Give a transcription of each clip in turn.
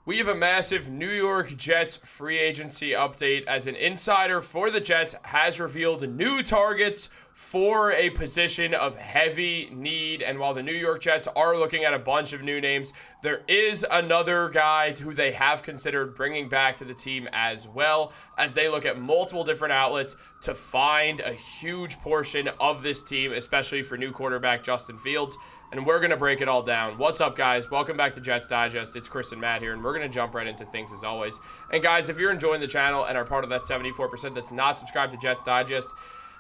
We have a massive New York Jets free agency update as an insider for the Jets has revealed new targets for a position of heavy need. And while the New York Jets are looking at a bunch of new names, there is another guy who they have considered bringing back to the team as well, as they look at multiple different outlets to find a huge portion of this team, especially for new quarterback Justin Fields. And we're going to break it all down. What's up, guys? Welcome back to Jets Digest. It's Chris and Matt here, and we're going to jump right into things as always. And guys, if you're enjoying the channel and are part of that 74% that's not subscribed to Jets Digest,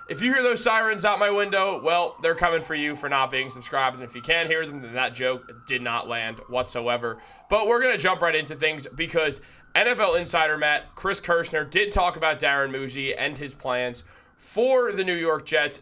if you hear those sirens out my window, well, they're coming for you for not being subscribed. And if you can't hear them, then that joke did not land whatsoever. But we're going to jump right into things because NFL insider Matt, Chris Kirschner, did talk about Darren Mougey and his plans for the New York Jets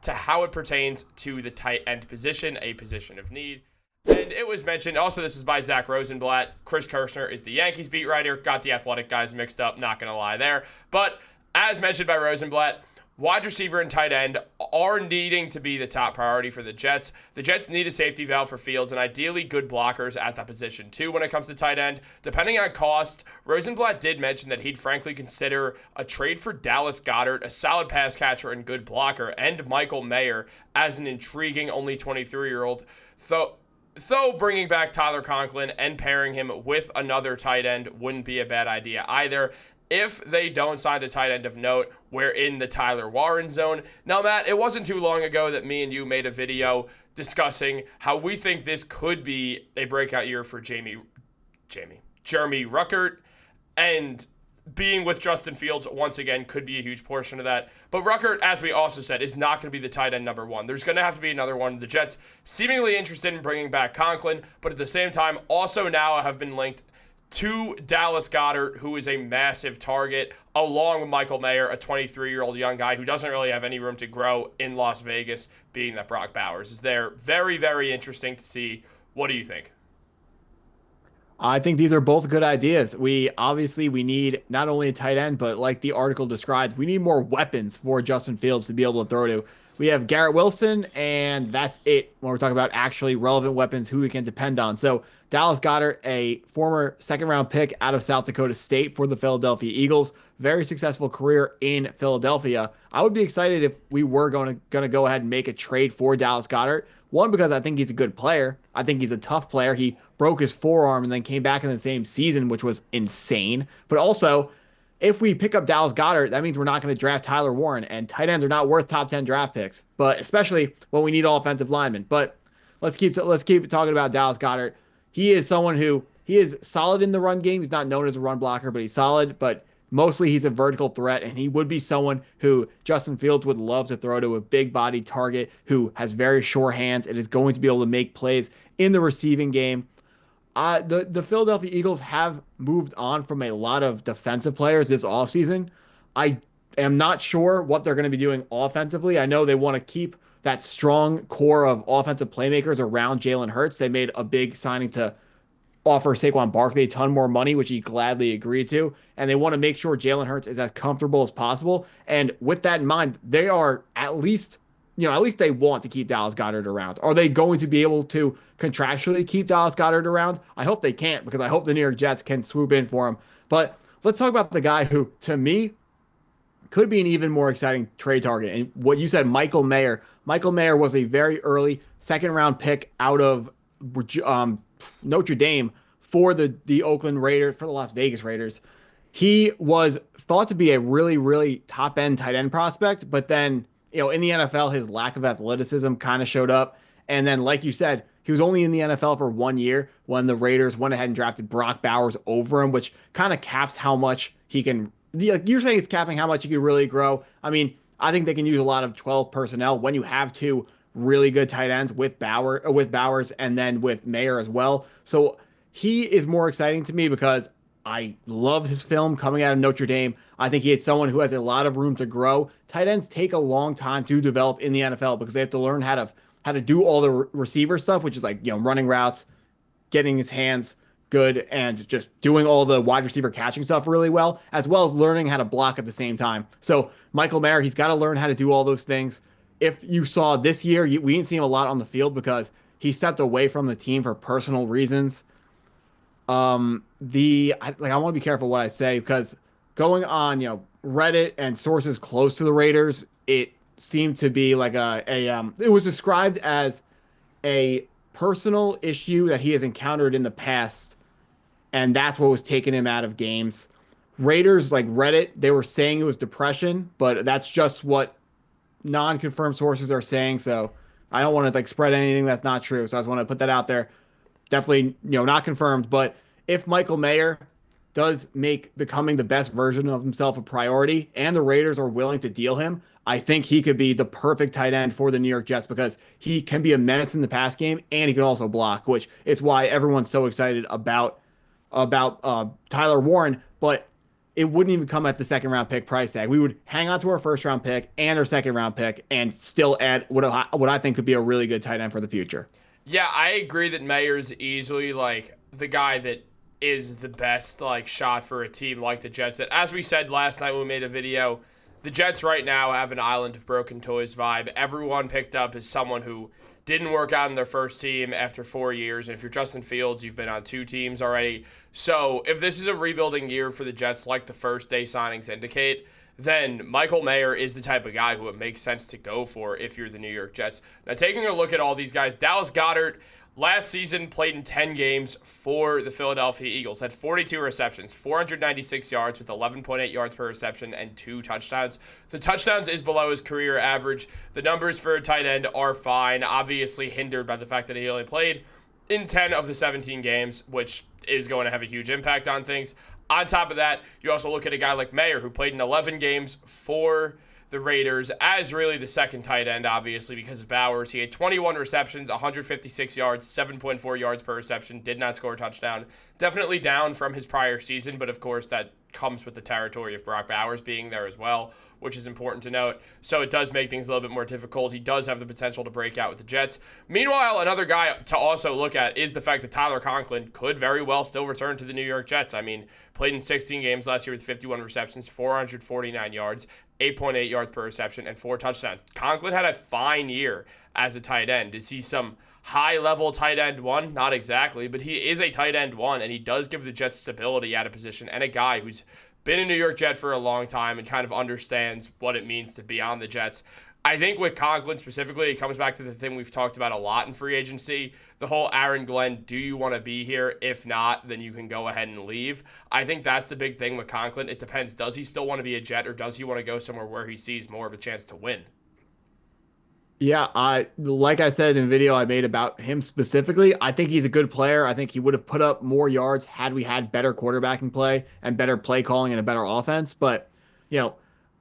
to how it pertains to the tight end position, a position of need. And it was mentioned, also this is by Zach Rosenblatt. Chris Kirschner is the Yankees beat writer. Got the Athletic guys mixed up, not going to lie there. But as mentioned by Rosenblatt, wide receiver and tight end are needing to be the top priority for the Jets. The Jets need a safety valve for Fields and ideally good blockers at that position too when it comes to tight end. Depending on cost, Rosenblatt did mention that he'd frankly consider a trade for Dallas Goedert, a solid pass catcher and good blocker, and Michael Mayer as an intriguing only 23-year-old. Though bringing back Tyler Conklin and pairing him with another tight end wouldn't be a bad idea either. If they don't sign a tight end of note, we're in the Tyler Warren zone. Now, Matt, it wasn't too long ago that me and you made a video discussing how we think this could be a breakout year for Jeremy Ruckert, and being with Justin Fields once again could be a huge portion of that. But Ruckert, as we also said, is not going to be the tight end number one. There's going to have to be another one. The Jets seemingly interested in bringing back Conklin, but at the same time also now have been linked to Dallas Goedert, who is a massive target, along with Michael Mayer, a 23-year-old young guy who doesn't really have any room to grow in Las Vegas, being that Brock Bowers is there. Very, very interesting to see. What do you think? I think these are both good ideas. We need not only a tight end, but like the article described, we need more weapons for Justin Fields to be able to throw to. We have Garrett Wilson, and that's it when we're talking about actually relevant weapons who we can depend on. So Dallas Goedert, a former second-round pick out of South Dakota State for the Philadelphia Eagles, very successful career in Philadelphia. I would be excited if we were going to go ahead and make a trade for Dallas Goedert. One, because I think he's a good player. I think he's a tough player. He broke his forearm and then came back in the same season, which was insane. But also, if we pick up Dallas Goedert, that means we're not going to draft Tyler Warren, and tight ends are not worth top 10 draft picks, but especially when we need offensive linemen. But let's keep talking about Dallas Goedert. He is someone who he is solid in the run game. He's not known as a run blocker, but he's solid. But mostly he's a vertical threat, and he would be someone who Justin Fields would love to throw to, a big body target who has very sure hands and is going to be able to make plays in the receiving game. The Philadelphia Eagles have moved on from a lot of defensive players this offseason. I am not sure what they're going to be doing offensively. I know they want to keep that strong core of offensive playmakers around Jalen Hurts. They made a big signing to offer Saquon Barkley a ton more money, which he gladly agreed to. And they want to make sure Jalen Hurts is as comfortable as possible. And with that in mind, they are at least they want to keep Dallas Goedert around. Are they going to be able to contractually keep Dallas Goedert around? I hope they can't, because I hope the New York Jets can swoop in for him. But let's talk about the guy who, to me, could be an even more exciting trade target. And what you said, Michael Mayer. Michael Mayer was a very early second-round pick out of Notre Dame for the Oakland Raiders, for the Las Vegas Raiders. He was thought to be a really, really top-end tight end prospect, but then, in the NFL, his lack of athleticism kind of showed up. And then, like you said, he was only in the NFL for 1 year when the Raiders went ahead and drafted Brock Bowers over him, which kind of caps how much he can. You're saying it's capping how much he can really grow. I mean, I think they can use a lot of 12 personnel when you have two really good tight ends with Bowers and then with Mayer as well. So he is more exciting to me because I loved his film coming out of Notre Dame. I think he is someone who has a lot of room to grow. Tight ends take a long time to develop in the NFL because they have to learn how to do all the receiver stuff, which is like, running routes, getting his hands good, and just doing all the wide receiver catching stuff really well as learning how to block at the same time. So Michael Mayer, he's got to learn how to do all those things. If you saw this year, we didn't see him a lot on the field because he stepped away from the team for personal reasons. I want to be careful what I say because going on, Reddit and sources close to the Raiders, it seemed to be like it was described as a personal issue that he has encountered in the past, and that's what was taking him out of games. Raiders, like Reddit, they were saying it was depression, but that's just what non-confirmed sources are saying. So I don't want to spread anything that's not true. So I just want to put that out there. Definitely, not confirmed. But if Michael Mayer does make becoming the best version of himself a priority, and the Raiders are willing to deal him, I think he could be the perfect tight end for the New York Jets because he can be a menace in the pass game and he can also block, which is why everyone's so excited about Tyler Warren. But it wouldn't even come at the second round pick price tag. We would hang on to our first round pick and our second round pick and still add what I think could be a really good tight end for the future. Yeah, I agree that Mayer's easily the guy that is the best shot for a team like the Jets. That, as we said last night when we made a video, the Jets right now have an island of broken toys vibe. Everyone picked up as someone who didn't work out in their first team after 4 years. And if you're Justin Fields, you've been on 2 teams already. So if this is a rebuilding year for the Jets like the first day signings indicate, then Michael Mayer is the type of guy who it makes sense to go for if you're the New York Jets. Now, taking a look at all these guys, Dallas Goedert last season played in 10 games for the Philadelphia Eagles, had 42 receptions, 496 yards with 11.8 yards per reception and 2 touchdowns. The touchdowns is below his career average. The numbers for a tight end are fine, obviously hindered by the fact that he only played in 10 of the 17 games, which is going to have a huge impact on things. On top of that, you also look at a guy like Mayer, who played in 11 games for the Raiders as really the second tight end, obviously, because of Bowers. He had 21 receptions, 156 yards, 7.4 yards per reception, did not score a touchdown. Definitely down from his prior season, but of course that comes with the territory of Brock Bowers being there as well, which is important to note. So it does make things a little bit more difficult. He does have the potential to break out with the Jets. Meanwhile, another guy to also look at is the fact that Tyler Conklin could very well still return to the New York Jets. I mean, played in 16 games last year with 51 receptions, 449 yards, 8.8 yards per reception, and 4 touchdowns. Conklin had a fine year as a tight end. Is he some high-level tight end one? Not exactly, but he is a tight end one, and he does give the Jets stability at a position and a guy who's been a New York Jet for a long time and kind of understands what it means to be on the Jets. I think with Conklin specifically, it comes back to the thing we've talked about a lot in free agency, the whole Aaron Glenn, do you want to be here? If not, then you can go ahead and leave. I think that's the big thing with Conklin. It depends. Does he still want to be a Jet, or does he want to go somewhere where he sees more of a chance to win? Yeah, like I said in a video I made about him specifically, I think he's a good player. I think he would have put up more yards had we had better quarterbacking play and better play calling and a better offense. But,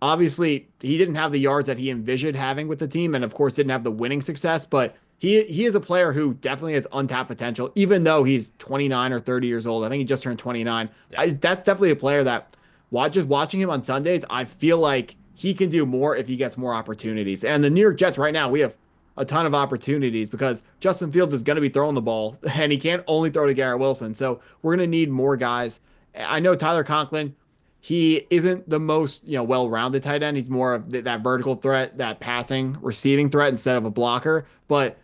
obviously he didn't have the yards that he envisioned having with the team, and of course didn't have the winning success. But he is a player who definitely has untapped potential, even though he's 29 or 30 years old. I think he just turned 29. Yeah. That's definitely a player that, just watching him on Sundays, I feel like he can do more if he gets more opportunities. And the New York Jets right now, we have a ton of opportunities because Justin Fields is going to be throwing the ball, and he can't only throw to Garrett Wilson. So we're going to need more guys. I know Tyler Conklin, he isn't the most well-rounded tight end. He's more of that vertical threat, that passing, receiving threat instead of a blocker. But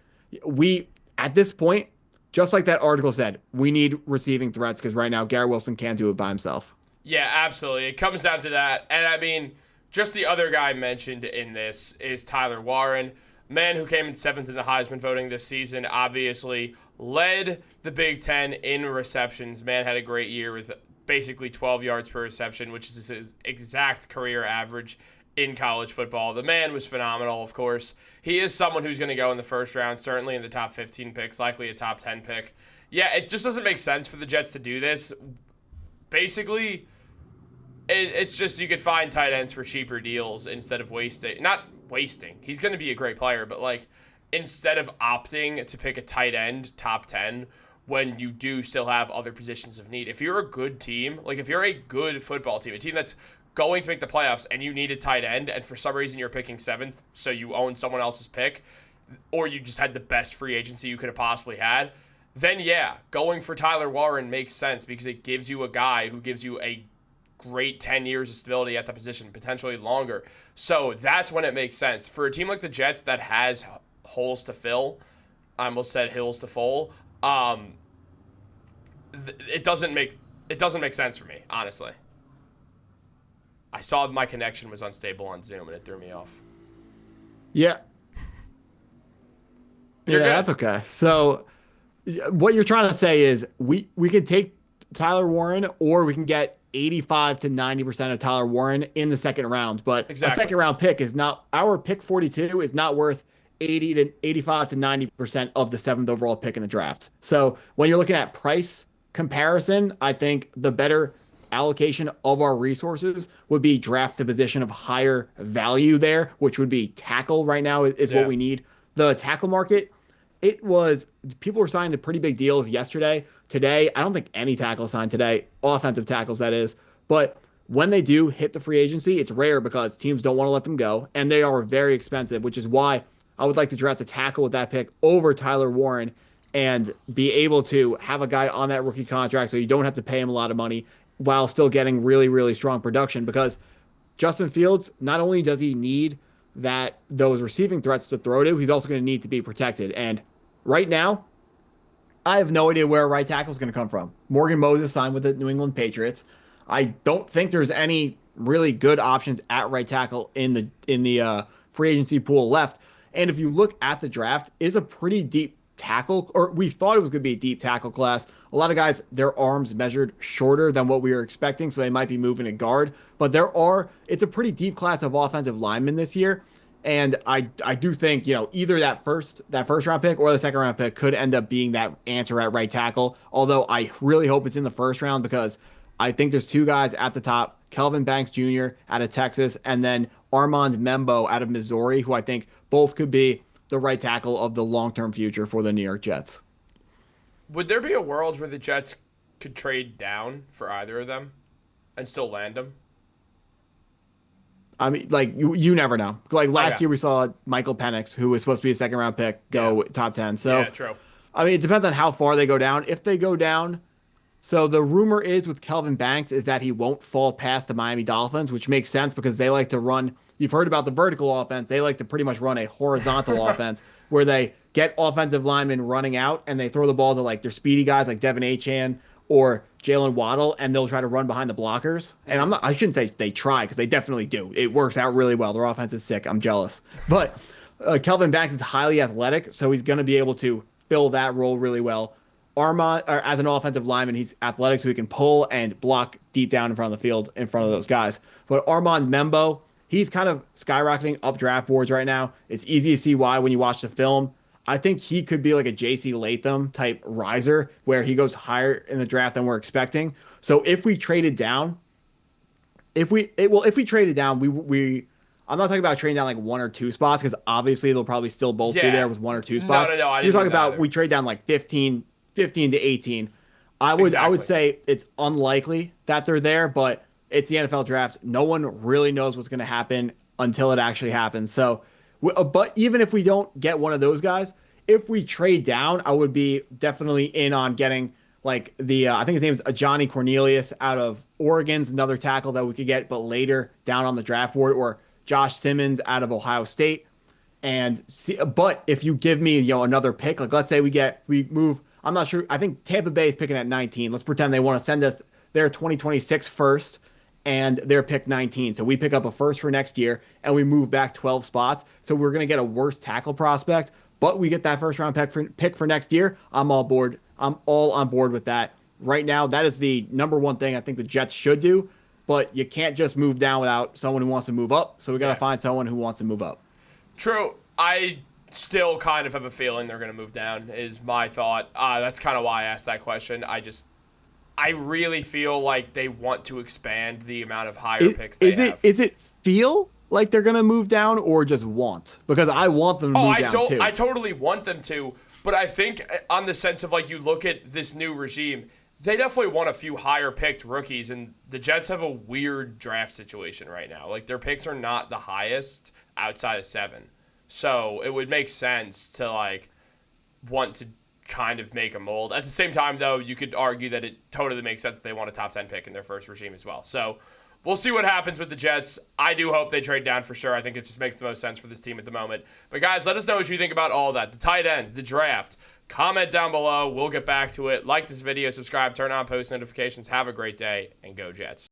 we, at this point, just like that article said, we need receiving threats because right now Garrett Wilson can't do it by himself. Yeah, absolutely. It comes down to that. And I mean, just the other guy mentioned in this is Tyler Warren, man who came in 7th in the Heisman voting this season, obviously led the Big Ten in receptions. Man had a great year with basically 12 yards per reception, which is his exact career average in college football. The man was phenomenal, of course. He is someone who's going to go in the first round, certainly in the top 15 picks, likely a top 10 pick. Yeah, it just doesn't make sense for the Jets to do this. Basically, it's just you could find tight ends for cheaper deals instead of not wasting. He's going to be a great player, but instead of opting to pick a tight end top 10 when you do still have other positions of need. If you're a good team, if you're a good football team, a team that's going to make the playoffs and you need a tight end and for some reason you're picking 7th, so you own someone else's pick, or you just had the best free agency you could have possibly had, then yeah, going for Tyler Warren makes sense because it gives you a guy who gives you a great 10 years of stability at the position, potentially longer. So that's when it makes sense. For a team like the Jets that has holes to fill, I almost said hills to full, it doesn't make sense for me, honestly. I saw my connection was unstable on Zoom and it threw me off. Yeah. You're good. That's okay. So what you're trying to say is we could take Tyler Warren, or we can get 85 to 90% of Tyler Warren in the second round. But Exactly. a second round pick is not, our pick 42 is not worth 85 to 90% of the 7th overall pick in the draft. So when you're looking at price comparison, I think the better allocation of our resources would be draft the position of higher value there, which would be tackle right now is what we need. The tackle market, people were signing to pretty big deals yesterday. Today, I don't think any tackle signed today, offensive tackles that is. But when they do hit the free agency, it's rare because teams don't want to let them go, and they are very expensive, which is why I would like to draft a tackle with that pick over Tyler Warren and be able to have a guy on that rookie contract so you don't have to pay him a lot of money while still getting really, really strong production, because Justin Fields, not only does he need those receiving threats to throw to, he's also going to need to be protected. And right now, I have no idea where right tackle is going to come from. Morgan Moses signed with the New England Patriots. I don't think there's any really good options at right tackle in the free agency pool left. And if you look at the draft, it's a pretty deep tackle, or we thought it was going to be a deep tackle class. A lot of guys, their arms measured shorter than what we were expecting, so they might be moving to guard. But it's a pretty deep class of offensive linemen this year. And I do think, either that first round pick or the second round pick could end up being that answer at right tackle. Although I really hope it's in the first round, because I think there's two guys at the top, Kelvin Banks Jr. out of Texas, and then Armand Membo out of Missouri, who I think both could be the right tackle of the long-term future for the New York Jets. Would there be a world where the Jets could trade down for either of them and still land them? I mean, you never know. Last year we saw Michael Penix, who was supposed to be a second-round pick, go top 10. So, yeah, true. I mean, it depends on how far they go down. If they go down, so the rumor is with Kelvin Banks is that he won't fall past the Miami Dolphins, which makes sense because they like to run. You've heard about the vertical offense. They like to pretty much run a horizontal offense where they get offensive linemen running out and they throw the ball to their speedy guys like Devin Achane or Jalen Waddle, and they'll try to run behind the blockers. And I shouldn't say they try, because they definitely do. It works out really well. Their offense is sick. I'm jealous. But Kelvin Banks is highly athletic, so he's going to be able to fill that role really well. Armand, as an offensive lineman, he's athletic, so he can pull and block deep down in front of the field in front of those guys. But Armand Membo, he's kind of skyrocketing up draft boards right now. It's easy to see why when you watch the film. I think he could be like a J.C. Latham type riser where he goes higher in the draft than we're expecting. So if we traded down, I'm not talking about trading down 1 or 2 spots, because obviously they'll probably still both be there with 1 or 2 spots. No. You're talking about we trade down 15 to 18. I would say it's unlikely that they're there, but it's the NFL draft. No one really knows what's going to happen until it actually happens. So, but even if we don't get one of those guys, if we trade down, I would be definitely in on getting I think his name is Johnny Cornelius out of Oregon's another tackle that we could get, but later down on the draft board, or Josh Simmons out of Ohio State. But if you give me, another pick, let's say we move, I'm not sure. I think Tampa Bay is picking at 19. Let's pretend they want to send us their 2026 first and their pick 19. So we pick up a first for next year and we move back 12 spots. So we're going to get a worse tackle prospect, but we get that first round pick for next year. I'm all board. I'm all on board with that. Right now, that is the number one thing I think the Jets should do, but you can't just move down without someone who wants to move up. So we got to find someone who wants to move up. True. I still kind of have a feeling they're going to move down, is my thought. That's kind of why I asked that question. I really feel like they want to expand the amount of higher picks they have. Is it feel like they're going to move down, or just want? Because I want them to move down too. I totally want them to, but I think on the sense of you look at this new regime, they definitely want a few higher picked rookies, and the Jets have a weird draft situation right now. Their picks are not the highest outside of 7. So it would make sense to want to kind of make a mold. At the same time, though, you could argue that it totally makes sense that they want a top 10 pick in their first regime as well. So we'll see what happens with the Jets. I do hope they trade down for sure. I think it just makes the most sense for this team at the moment. But guys, let us know what you think about all that. The tight ends, the draft, Comment down below. We'll get back to it. Like this video, subscribe, turn on post notifications. Have a great day, and go Jets.